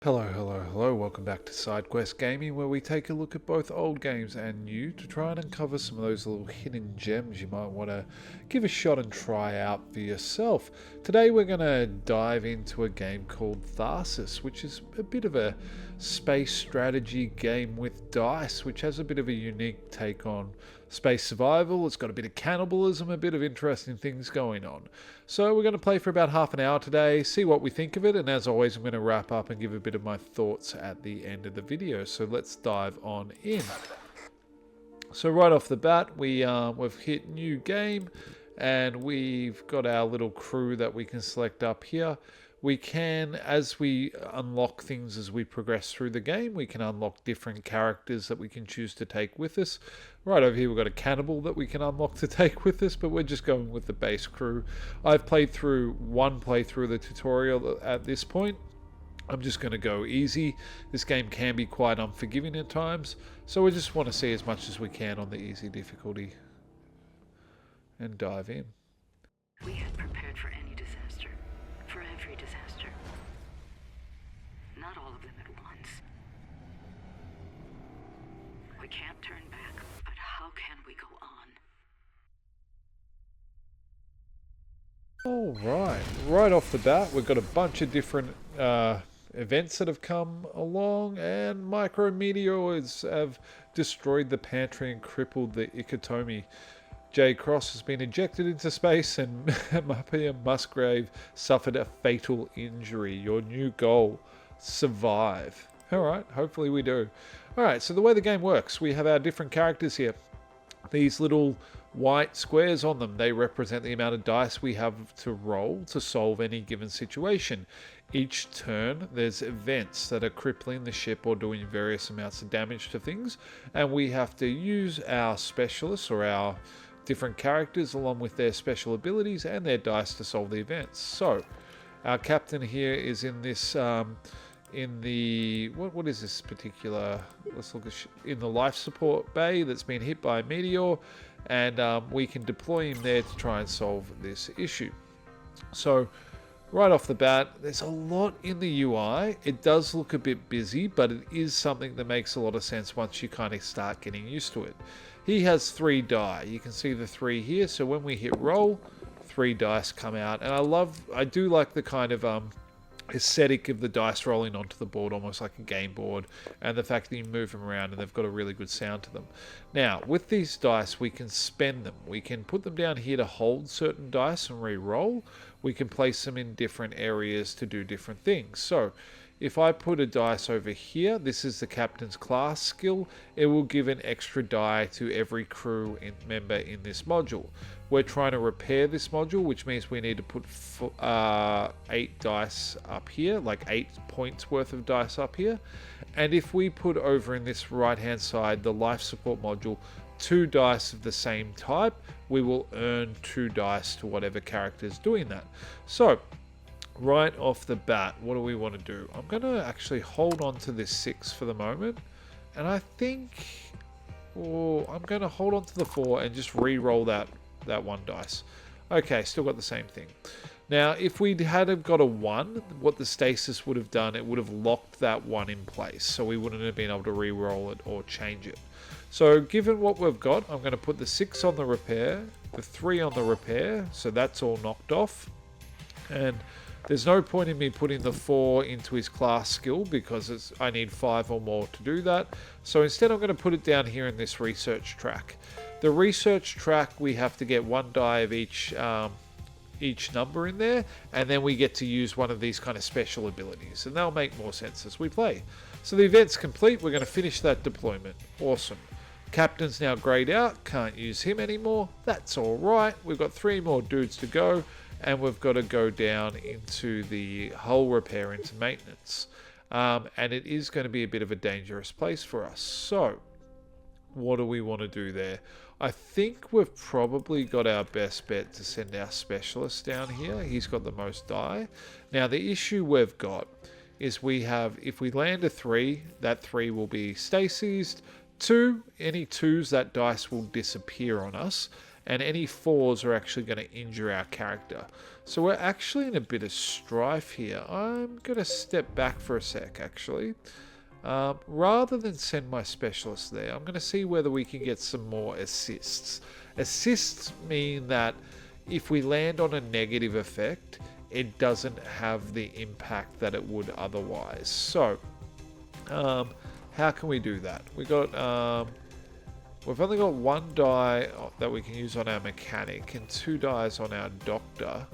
Hello, hello, hello, welcome back to Sidequest Gaming, where we take a look at both old games and new to try and uncover some of those little hidden gems you might want to give a shot and try out for yourself. Today we're going to dive into a game called Tharsis, which is a bit of a space strategy game with dice, which has a bit of a unique take on space survival. It's got a bit of cannibalism, a bit of interesting things going on. So we're going to play for about half an hour today, see what we think of it, and as always I'm going to wrap up and give a bit of my thoughts at the end of the video. So let's dive on in. So right off the bat we've hit new game and we've got our little crew that we can select up here. We can, as we unlock things as we progress through the game, we can unlock different characters that we can choose to take with us. Right over here we've got a cannibal that we can unlock to take with us, but we're just going with the base crew. I've played through one playthrough of the tutorial at this point. I'm just going to go easy. This game can be quite unforgiving at times, so we just want to see as much as we can on the easy difficulty and dive in. We had prepared for any disaster, for every disaster. Not all of them at once. We can't turn back, but how can we go on? Alright, right off the bat we've got a bunch of different events that have come along, and micrometeors have destroyed the pantry and crippled the Ikitomi. J. Cross has been ejected into space and Mapia Musgrave suffered a fatal injury. Your new goal, survive. Alright, hopefully we do. Alright, so the way the game works, we have our different characters here. These little white squares on them, they represent the amount of dice we have to roll to solve any given situation. Each turn there's events that are crippling the ship or doing various amounts of damage to things, and we have to use our specialists or our different characters along with their special abilities and their dice to solve the events. So our captain here is in this in the what is this particular, let's look at in the life support bay that's been hit by a meteor, and we can deploy him there to try and solve this issue. So right off the bat, there's a lot in the UI. It does look a bit busy, but it is something that makes a lot of sense once you kind of start getting used to it. He has 3 die. You can see the 3 here. So when we hit roll, 3 dice come out. And I do like the kind of aesthetic of the dice rolling onto the board, almost like a game board, and the fact that you move them around and they've got a really good sound to them. Now, with these dice, we can spend them. We can put them down here to hold certain dice and re-roll. We can place them in different areas to do different things. So if I put a dice over here, this is the captain's class skill. It will give an extra die to every crew member in this module. We're trying to repair this module, which means we need to put 8 dice up here, like 8 points worth of dice up here. And if we put over in this right hand side, the life support module, 2 dice of the same type, we will earn 2 dice to whatever character is doing that. So right off the bat, what do we want to do? I'm going to actually hold on to this 6 for the moment, and I think I'm going to hold on to the 4 and just re-roll that 1 dice. Okay, still got the same thing. Now, if we had got a 1, what the stasis would have done, it would have locked that 1 in place, so we wouldn't have been able to re-roll it or change it. So given what we've got, I'm going to put the 6 on the repair, the 3 on the repair, so that's all knocked off. And there's no point in me putting the 4 into his class skill because I need 5 or more to do that. So instead I'm going to put it down here in this research track. The research track, we have to get 1 die of each number in there, and then we get to use one of these kind of special abilities, and they'll make more sense as we play. So the event's complete. We're going to finish that deployment. Awesome. Captain's now grayed out. Can't use him anymore. That's all right. We've got 3 more dudes to go, and we've got to go down into the hull repair, into maintenance. And it is going to be a bit of a dangerous place for us. So what do we want to do there? I think we've probably got our best bet to send our specialist down here. He's got the most die. Now the issue we've got is we have, if we land a 3, that 3 will be stasised. 2, any 2s, that dice will disappear on us. and any 4s are actually going to injure our character. So we're actually in a bit of strife here. I'm going to step back for a sec, actually. Rather than send my specialist there, I'm going to see whether we can get some more assists. Assists mean that if we land on a negative effect, it doesn't have the impact that it would otherwise. So, how can we do that? We've only got 1 die that we can use on our mechanic and 2 dies on our doctor.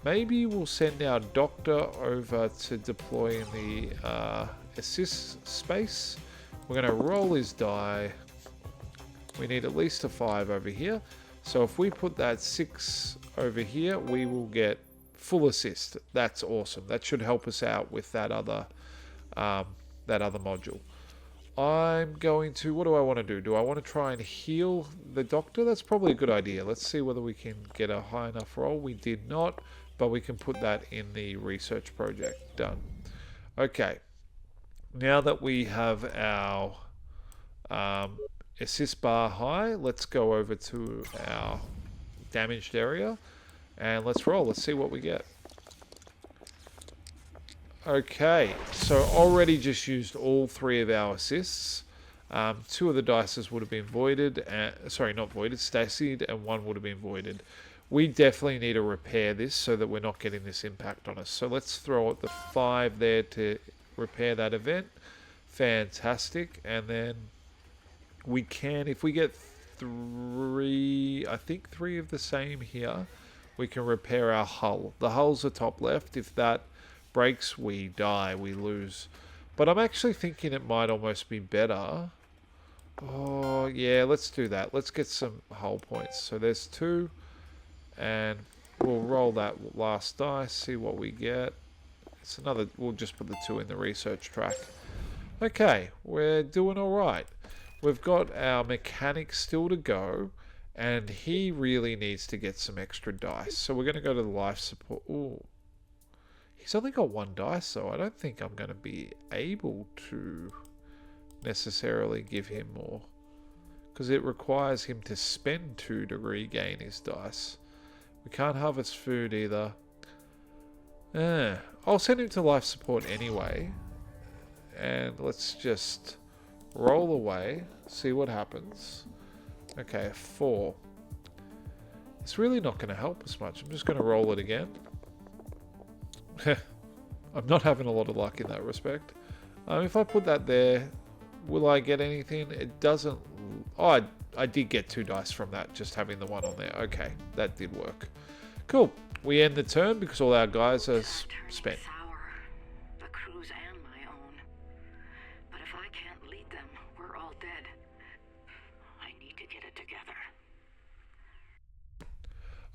Maybe we'll send our doctor over to deploy in the assist space. We're going to roll his die. We need at least a 5 over here. So if we put that 6 over here, we will get full assist. That's awesome. That should help us out with that other module. I'm going to, what do I want to do? Do I want to try and heal the doctor? That's probably a good idea. Let's see whether we can get a high enough roll. We did not, but we can put that in the research project. Done. Okay. Now that we have our assist bar high, let's go over to our damaged area and let's roll. Let's see what we get. Okay, so already just used all 3 of our assists. 2 of the dices would have been voided, sorry, not voided, stasied, and 1 would have been voided. We definitely need to repair this so that we're not getting this impact on us. So let's throw out the 5 there to repair that event. Fantastic. And then we can, if we get 3, I think 3 of the same here, we can repair our hull. The hull's the top left. If that breaks, we die, we lose. But I'm actually thinking it might almost be better. Oh yeah, let's do that. Let's get some hull points. So there's 2, and we'll roll that last dice, see what we get. It's another, we'll just put the 2 in the research track. Okay, we're doing all right. We've got our mechanic still to go, and he really needs to get some extra dice. So we're going to go to the life support. Ooh. He's only got 1 dice, so I don't think I'm going to be able to necessarily give him more, because it requires him to spend 2 to regain his dice. We can't harvest food either. I'll send him to life support anyway, and let's just roll away, see what happens. Okay, 4. It's really not going to help us much. I'm just going to roll it again. I'm not having a lot of luck in that respect. If I put that there, will I get anything? It doesn't. Oh, I did get 2 dice from that, just having the 1 on there. Okay, that did work. Cool. We end the turn because all our guys are spent. The crew's and my own. But if I can't lead them, we're all dead. I need to get it together.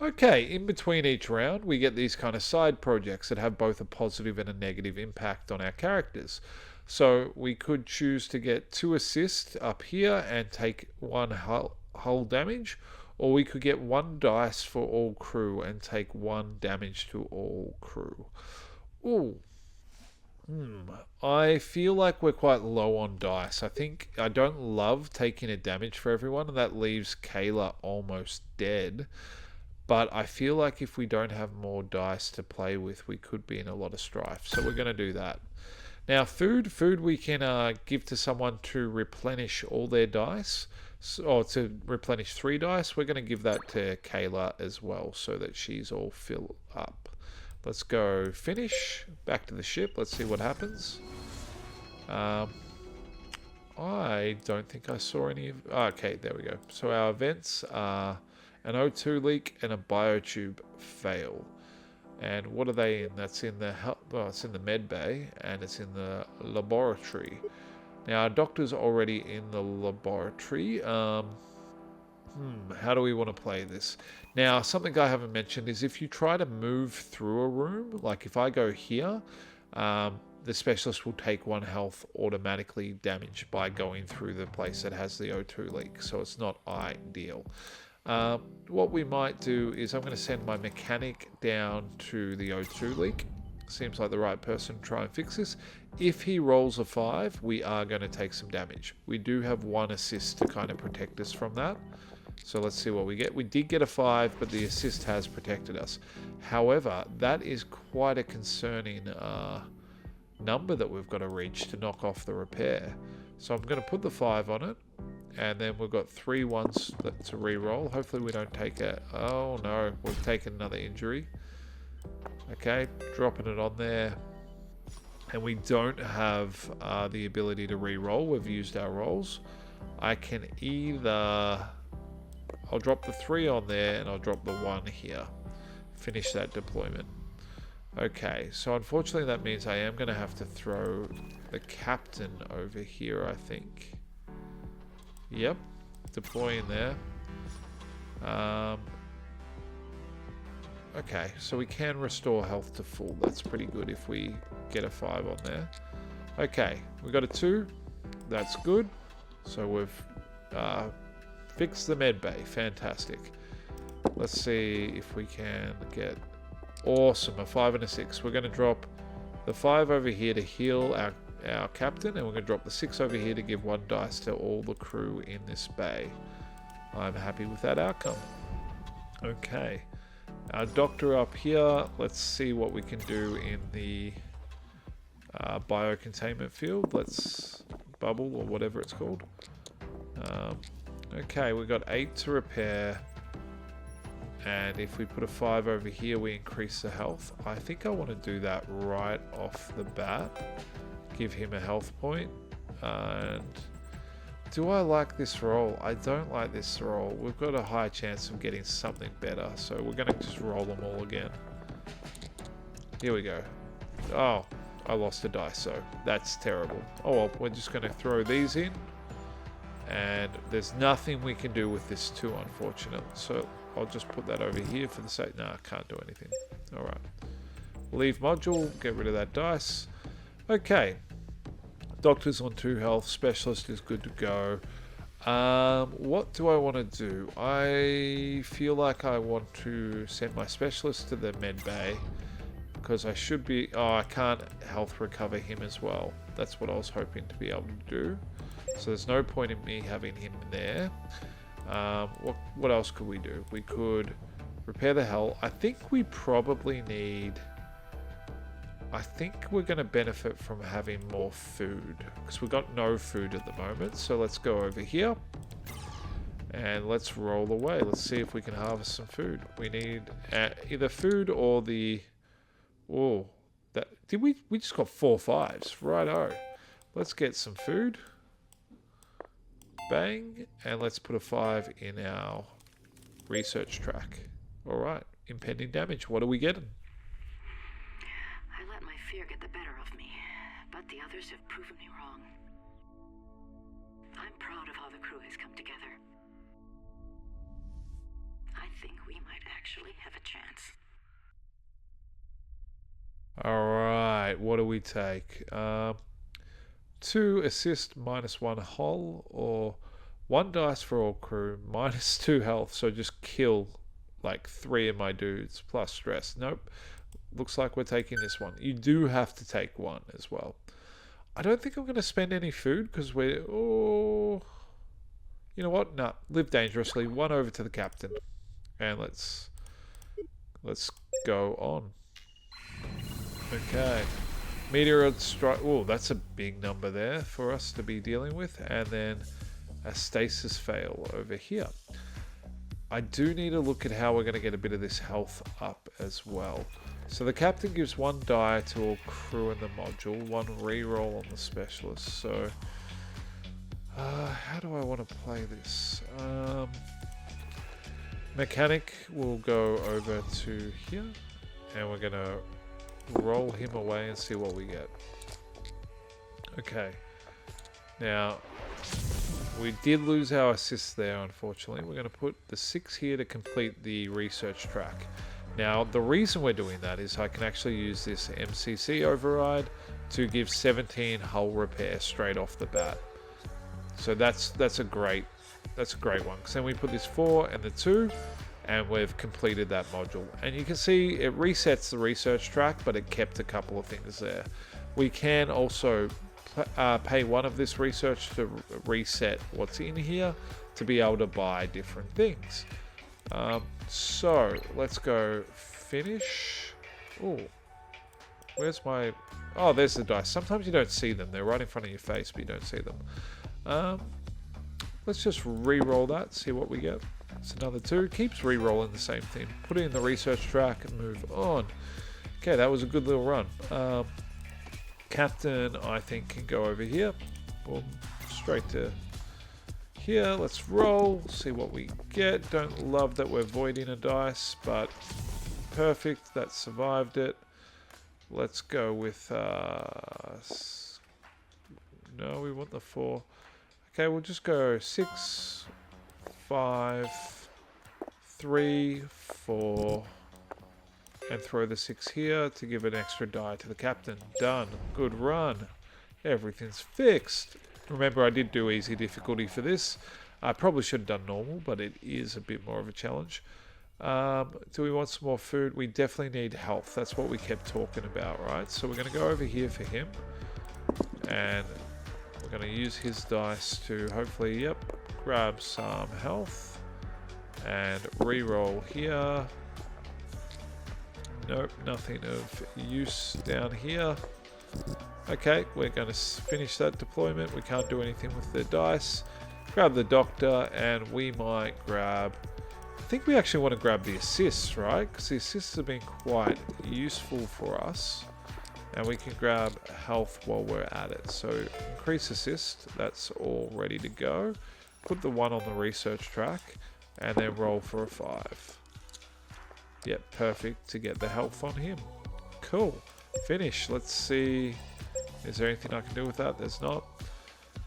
Okay, in between each round, we get these kind of side projects that have both a positive and a negative impact on our characters. So we could choose to get 2 assists up here and take 1 hull damage, or we could get 1 dice for all crew and take 1 damage to all crew. Ooh. I feel like we're quite low on dice. I think I don't love taking a damage for everyone, and that leaves Kayla almost dead. But I feel like if we don't have more dice to play with, we could be in a lot of strife. So we're going to do that. Now, food we can give to someone to replenish all their dice, or to replenish 3 dice. We're going to give that to Kayla as well, so that she's all filled up. Let's go finish. Back to the ship. Let's see what happens. I don't think I saw any. Okay, there we go. So our events are an O2 leak and a biotube fail. And what are they in? That's in the it's in the med bay, and it's in the laboratory. Now our doctor's already in the laboratory. How do we want to play this? Now, something I haven't mentioned is if you try to move through a room, like if I go here, the specialist will take 1 health automatically damaged by going through the place that has the O2 leak. So it's not ideal. What we might do is I'm going to send my mechanic down to the O2 leak. Seems like the right person to try and fix this. If he rolls a 5, we are going to take some damage. We do have 1 assist to kind of protect us from that. So let's see what we get. We did get a 5, but the assist has protected us. However, that is quite a concerning number that we've got to reach to knock off the repair. So I'm going to put the 5 on it. And then we've got 3 ones to re-roll. Hopefully we don't take a... Oh no, we've taken another injury. Okay, dropping it on there. And we don't have the ability to re-roll. We've used our rolls. I can either... I'll drop the 3 on there and I'll drop the 1 here. Finish that deployment. Okay, so unfortunately that means I am going to have to throw the captain over here, I think. Yep, deploying there. Okay, so we can restore health to full. That's pretty good if we get a 5 on there. Okay, we got a 2. That's good. So we've fixed the med bay. Fantastic. Let's see if we can get... Awesome, a 5 and a 6. We're going to drop the 5 over here to heal our captain, and we're going to drop the 6 over here to give 1 dice to all the crew in this bay. I'm happy with that outcome. Okay, our doctor up here. Let's see what we can do in the biocontainment field. Let's bubble, or whatever it's called. Okay, we've got 8 to repair. And if we put a 5 over here, we increase the health. I think I want to do that right off the bat. Give him a health point. And do I like this roll? I don't like this roll. We've got a high chance of getting something better. So we're going to just roll them all again. Here we go. Oh, I lost a dice, so that's terrible. Oh well, we're just going to throw these in. And there's nothing we can do with this 2, unfortunately. So I'll just put that over here for the sake. No, I can't do anything. Alright. Leave module. Get rid of that dice. Okay. Doctor's on 2 health. Specialist is good to go. What do I want to do? I feel like I want to send my specialist to the med bay. Because I should be... Oh, I can't health recover him as well. That's what I was hoping to be able to do. So there's no point in me having him there. What else could we do? We could repair the hull. I think we probably need... I think we're going to benefit from having more food. Because we've got no food at the moment. So let's go over here. And let's roll away. Let's see if we can harvest some food. We need either food or the... Oh, we just got 4 5s. Righto. Let's get some food. Bang, and let's put a 5 in our research track. Alright, impending damage. What are we getting? I let my fear get the better of me, but the others have proven me wrong. I'm proud of how the crew has come together. I think we might actually have a chance. Alright, what do we take? 2 assist -1 hull, or 1 dice for all crew, -2 health, so just kill like 3 of my dudes, plus stress. Nope. Looks like we're taking this one. You do have to take 1 as well. I don't think I'm going to spend any food, because we're... Oh, you know what? Nah, live dangerously. 1 over to the captain. And let's go on. Okay. Meteor strike. Oh, that's a big number there for us to be dealing with. And then a stasis fail over here. I do need to look at how we're going to get a bit of this health up as well. So the captain gives 1 die to all crew in the module, 1 reroll on the specialist. So how do I want to play this? Mechanic will go over to here, and we're going to roll him away and see what we get. Okay. Now, we did lose our assist there, unfortunately. We're going to put the 6 here to complete the research track. Now, the reason we're doing that is I can actually use this MCC override to give 17 hull repair straight off the bat. So that's a great one. So then we put this 4 and the 2, and we've completed that module. And you can see it resets the research track, but it kept a couple of things there. We can also pay one of this research to reset what's in here to be able to buy different things. So let's go finish. Oh, where's my... Oh, there's the dice. Sometimes you don't see them. They're right in front of your face, but you don't see them. Let's just re-roll that, see what we get. It's another 2. Keeps re-rolling the same thing. Put it in the research track and move on. Okay, that was a good little run. Captain, I think, can go over here. Boom, straight to here. Let's roll, see what we get. Don't love that we're voiding a dice, but perfect. That survived it. Let's go with... no, we want the 4. Okay, we'll just go 6, 5, 3, 4, and throw the 6 here to give an extra die to the captain. Done. Good run. Everything's fixed. Remember, I did do easy difficulty for this. I probably should have done normal, but it is a bit more of a challenge. Do we want some more food? We definitely need health. That's what we kept talking about, right? So we're going to go over here for him. And we're going to use his dice to hopefully, yep, grab some health. And re-roll here. Nope, nothing of use down here. Okay, we're going to finish that deployment. We can't do anything with the dice. Grab the doctor, and we might grab... I think we actually want to grab the assists, right? Because the assists have been quite useful for us. And we can grab health while we're at it. So increase assist, that's all ready to go. Put the 1 on the research track, and then roll for a 5. Yep, perfect to get the health on him. Cool. Finish. Let's see. Is there anything I can do with that? There's not.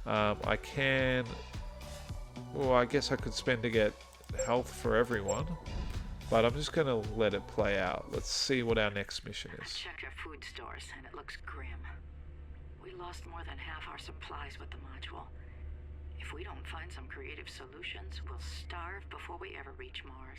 I can... Well, I guess I could spend to get health for everyone. But I'm just going to let it play out. Let's see what our next mission is. I checked our food stores, and it looks grim. We lost more than half our supplies with the module. If we don't find some creative solutions, we'll starve before we ever reach Mars.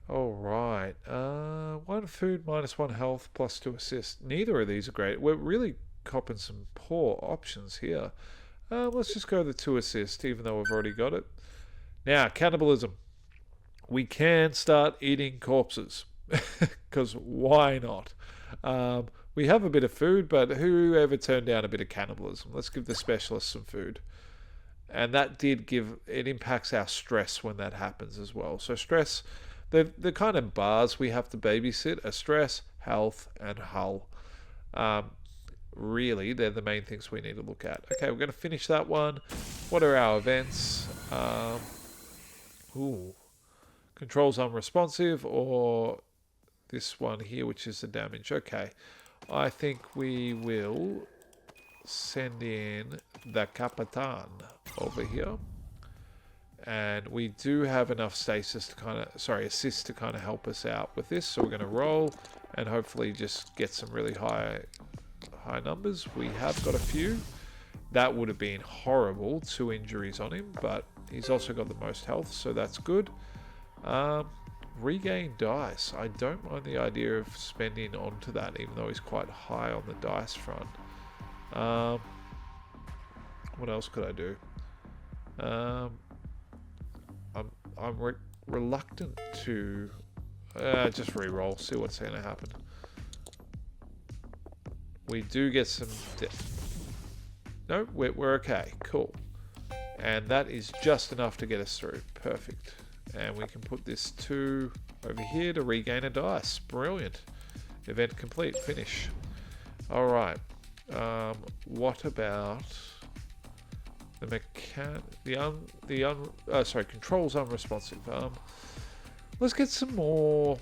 Alright, 1 food minus 1 health plus 2 assists. Neither of these are great. We're really copping some poor options here. Let's just go the 2 assists, even though we've already got it. Now, cannibalism. We can start eating corpses, because why not? We have a bit of food, but whoever turned down a bit of cannibalism? Let's give the specialist some food. And that did give... It impacts our stress when that happens as well. So stress... The kind of bars we have to babysit are stress, health, and hull. Really, they're the main things we need to look at. Okay, we're going to finish that one. What are our events? Controls unresponsive, or this one here, which is the damage. Okay, I think we will send in the Capitan over here. And we do have enough stasis to assist to kind of help us out with this. So we're going to roll and hopefully just get some really high numbers. We have got a few. That would have been horrible, 2 injuries on him, but he's also got the most health, so that's good. Regain dice. I don't mind the idea of spending onto that, even though he's quite high on the dice front. What else could I do? I'm reluctant to just re-roll, see what's going to happen. We do get some... No, we're okay. Cool. And that is just enough to get us through. Perfect. And we can put this 2 over here to regain a dice. Brilliant. Event complete. Finish. Alright. What about... controls unresponsive. Let's get some more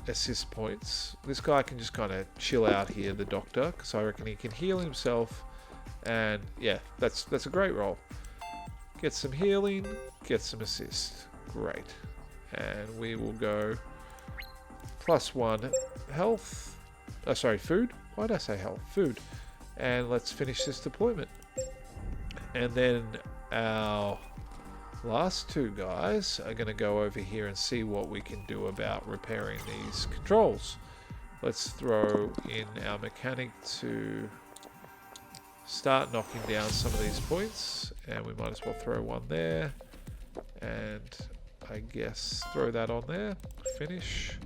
assist points. This guy can just kind of chill out here, the doctor, because I reckon he can heal himself. And yeah, that's a great roll. Get some healing, get some assist. Great. And we will go +1 health. Food. Why did I say health? Food. And let's finish this deployment. And then our last two guys are going to go over here and see what we can do about repairing these controls. Let's throw in our mechanic to start knocking down some of these points, and we might as well throw one there, and I guess throw that on there. Finish.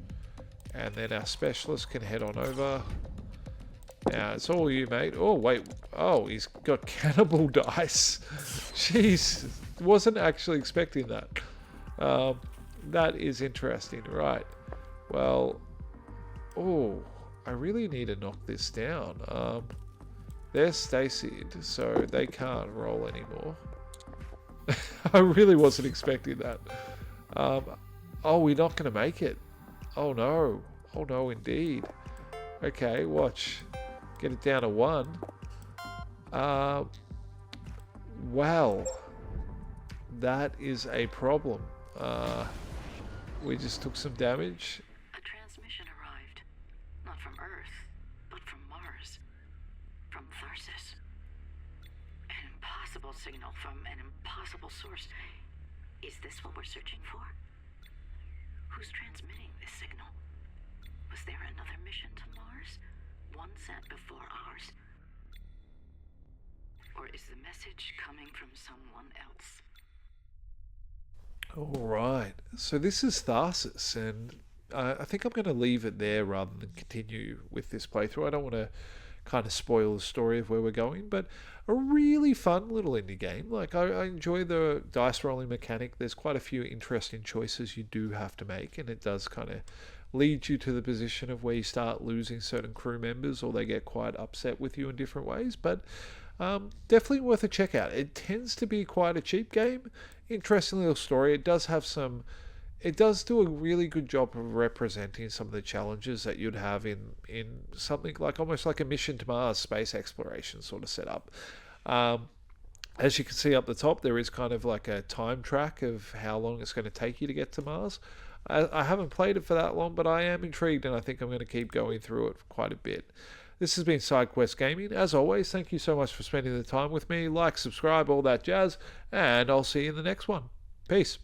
And then our specialist can head on over. Now, it's all you, mate. Oh, wait. Oh, he's got cannibal dice. Jeez. Wasn't actually expecting that. That is interesting. Right. Well, oh, I really need to knock this down. They're Stacy'd, so they can't roll anymore. I really wasn't expecting that. Oh, we're not going to make it. Oh no. Oh no, indeed. Okay, watch. Get it down to 1. Well, that is a problem. We just took some damage. A transmission arrived. Not from Earth, but from Mars. From Tharsis. An impossible signal from an impossible source. Is this what we're searching for? Who's transmitting this signal? Was there another mission to Mars? One sent before ours? Or is the message coming from someone else? Alright, so this is Tharsis, and I think I'm going to leave it there rather than continue with this playthrough. I don't want to kind of spoil the story of where we're going, but a really fun little indie game. Like, I enjoy the dice rolling mechanic. There's quite a few interesting choices you do have to make, and it does kind of lead you to the position of where you start losing certain crew members, or they get quite upset with you in different ways. But definitely worth a check out. It tends to be quite a cheap game. Interesting little story. It does have some... It does do a really good job of representing some of the challenges that you'd have in something like almost like a mission to Mars space exploration sort of setup. As you can see up the top, there is kind of like a time track of how long it's going to take you to get to Mars. I haven't played it for that long, but I am intrigued, and I think I'm going to keep going through it quite a bit. This has been Sidequest Gaming. As always, thank you so much for spending the time with me. Like, subscribe, all that jazz, and I'll see you in the next one. Peace.